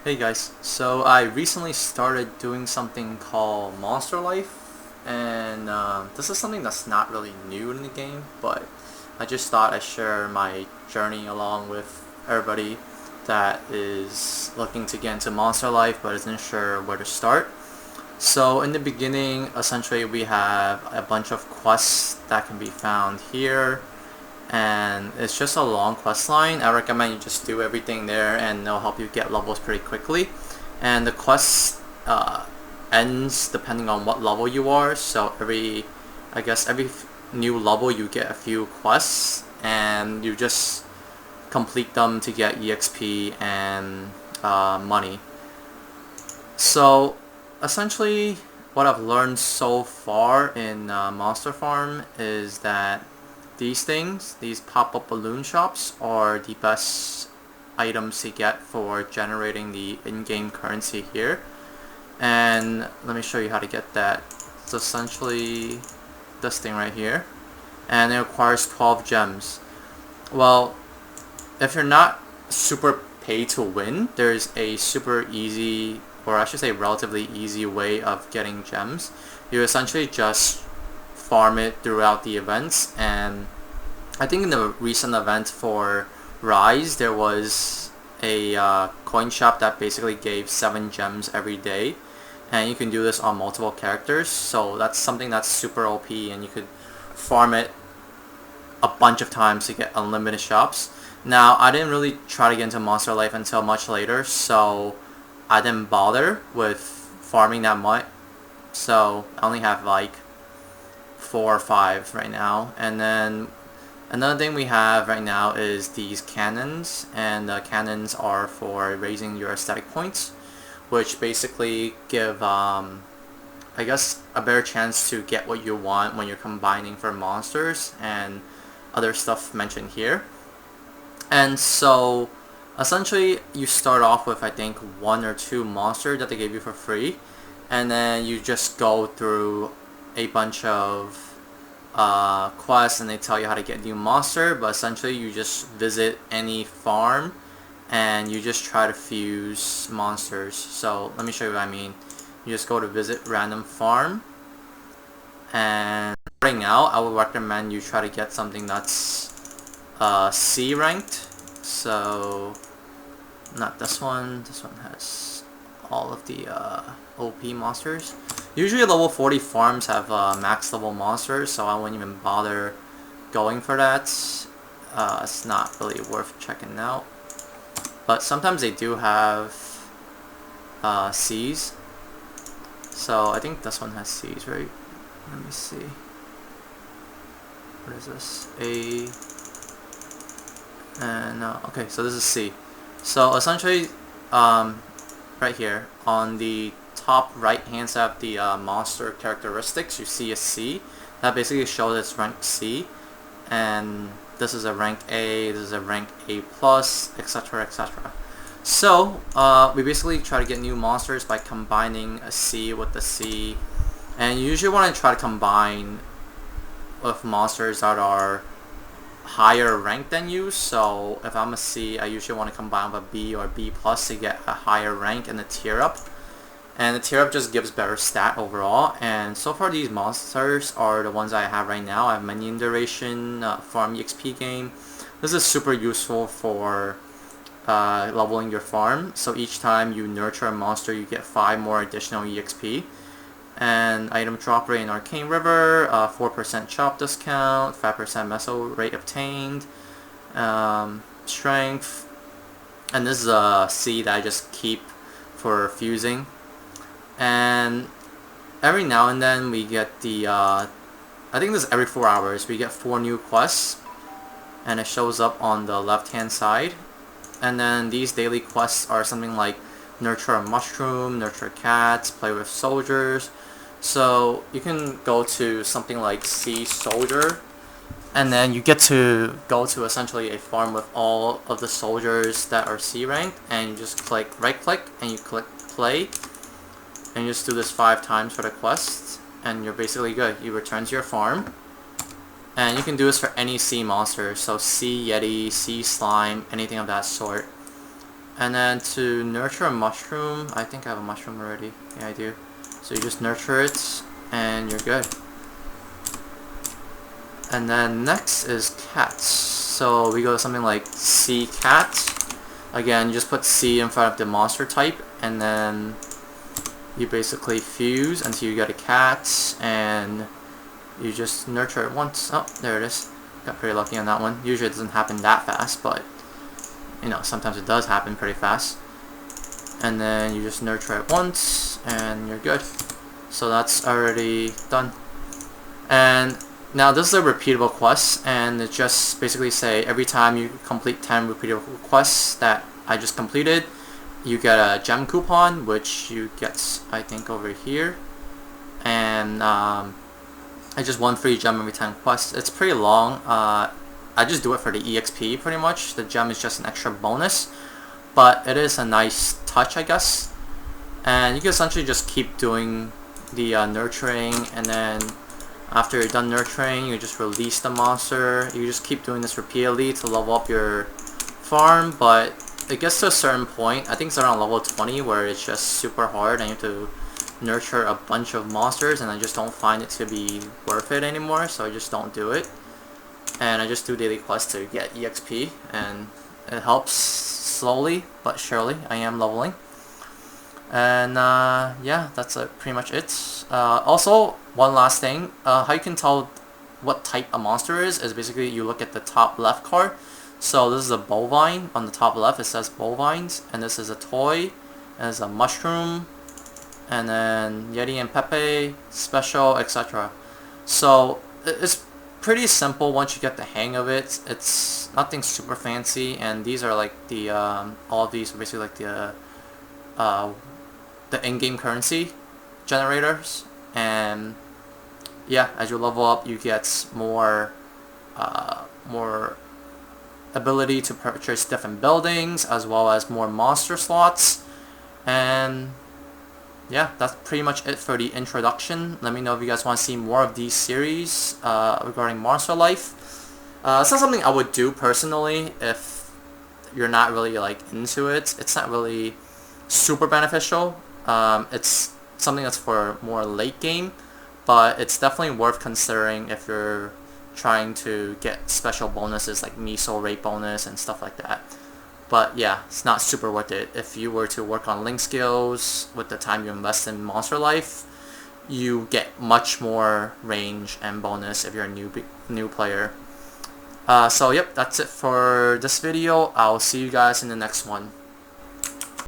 Hey guys, so I recently started doing something called Monster Life, and this is something that's not really new in the game, but I just thought I'd share my journey along with everybody that is looking to get into Monster Life but isn't sure where to start. So in the beginning, essentially we have a bunch of quests that can be found here, and it's just a long quest line. I recommend you just do everything there and it'll help you get levels pretty quickly. And the quest ends depending on what level you are, so every new level you get a few quests and you just complete them to get EXP and money. So essentially what I've learned so far in Monster Farm is that these pop-up balloon shops, are the best items to get for generating the in-game currency here. And let me show you how to get that. It's essentially this thing right here, and it requires 12 gems. Well, if you're not super pay to win, there's a super easy, or I should say relatively easy way of getting gems. You essentially just farm it throughout the events, and I think in the recent event for Rise there was a coin shop that basically gave 7 gems every day, and you can do this on multiple characters, so that's something that's super OP, and you could farm it a bunch of times to get unlimited shops. Now, I didn't really try to get into Monster Life until much later, so I didn't bother with farming that much. So I only have like 4 or 5 right now. And then another thing we have right now is these cannons, and the cannons are for raising your aesthetic points, which basically give I guess a better chance to get what you want when you're combining for monsters and other stuff mentioned here. And so essentially you start off with, I think, 1 or 2 monsters that they gave you for free, and then you just go through a bunch of quests and they tell you how to get a new monster, but essentially you just visit any farm and you just try to fuse monsters. So let me show you what I mean. You just go to visit random farm, and starting out I would recommend you try to get something that's C ranked. So not this one. This one has all of the OP monsters. Usually level 40 farms have max level monsters, so I wouldn't even bother going for that. It's not really worth checking out. But sometimes they do have C's. So I think this one has C's, right? Let me see. What is this? A and okay, so this is C. So essentially, right here on the top right hand side of the monster characteristics, you see a C. That basically shows it's rank C, and this is a rank A, this is a rank A plus, etc., etc. So we basically try to get new monsters by combining a C with the C, and you usually want to try to combine with monsters that are higher rank than you. So if I'm a C, I usually want to combine with a B or B plus to get a higher rank and a tier up. And the tier up just gives better stat overall. And so far these monsters are the ones I have right now. I have minion duration, farm EXP game. This is super useful for leveling your farm. So each time you nurture a monster, you get 5 more additional EXP. And item drop rate in Arcane River, 4% chop discount, 5% meso rate obtained, strength, and this is a C that I just keep for fusing. And every now and then we get the, I think this is every 4 hours, we get 4 new quests, and it shows up on the left hand side. And then these daily quests are something like nurture a mushroom, nurture cats, play with soldiers. So you can go to something like C soldier, and then you get to go to essentially a farm with all of the soldiers that are C ranked, and you just right click and you click play, and you just do this 5 times for the quest, and you're basically good. You return to your farm, and you can do this for any C monster, so C Yeti, C Slime, anything of that sort. And then to nurture a mushroom, I think I have a mushroom already. Yeah, I do. So you just nurture it, and you're good. And then next is cats. So we go to something like C cat. Again, you just put C in front of the monster type, and then you basically fuse until you get a cat, and you just nurture it once. Oh, there it is. Got pretty lucky on that one. Usually it doesn't happen that fast, but you know, sometimes it does happen pretty fast. And then you just nurture it once, and you're good. So that's already done. And now this is a repeatable quest, and it just basically say every time you complete 10 repeatable quests that I just completed, you get a gem coupon, which you get, I think, over here. And I just one free gem every 10 quests. It's pretty long. I just do it for the EXP pretty much. The gem is just an extra bonus, but it is a nice touch, I guess. And you can essentially just keep doing the nurturing, and then after you're done nurturing, you just release the monster. You just keep doing this repeatedly to level up your farm, but it gets to a certain point, I think it's around level 20, where it's just super hard and you have to nurture a bunch of monsters, and I just don't find it to be worth it anymore, so I just don't do it. And I just do daily quests to get EXP, and it helps slowly but surely. I am leveling. And yeah, that's pretty much it. Also, one last thing, how you can tell what type a monster is basically you look at the top left card. So this is a bovine. On the top left it says bovines, and this is a toy, and this is a mushroom, and then Yeti and Pepe, special, etc. So it's pretty simple once you get the hang of it. It's nothing super fancy, and these are like the all of these are basically like the in-game currency generators. And yeah, as you level up, you get more ability to purchase different buildings, as well as more monster slots. And yeah, that's pretty much it for the introduction. Let me know if you guys want to see more of these series regarding Monster Life. It's not something I would do personally if you're not really like into it. It's not really super beneficial. It's something that's for more late game, but it's definitely worth considering if you're trying to get special bonuses like miso rate bonus and stuff like that. But yeah, it's not super worth it. If you were to work on link skills with the time you invest in Monster Life, you get much more range and bonus if you're a new player. So yep, that's it for this video. I'll see you guys in the next one.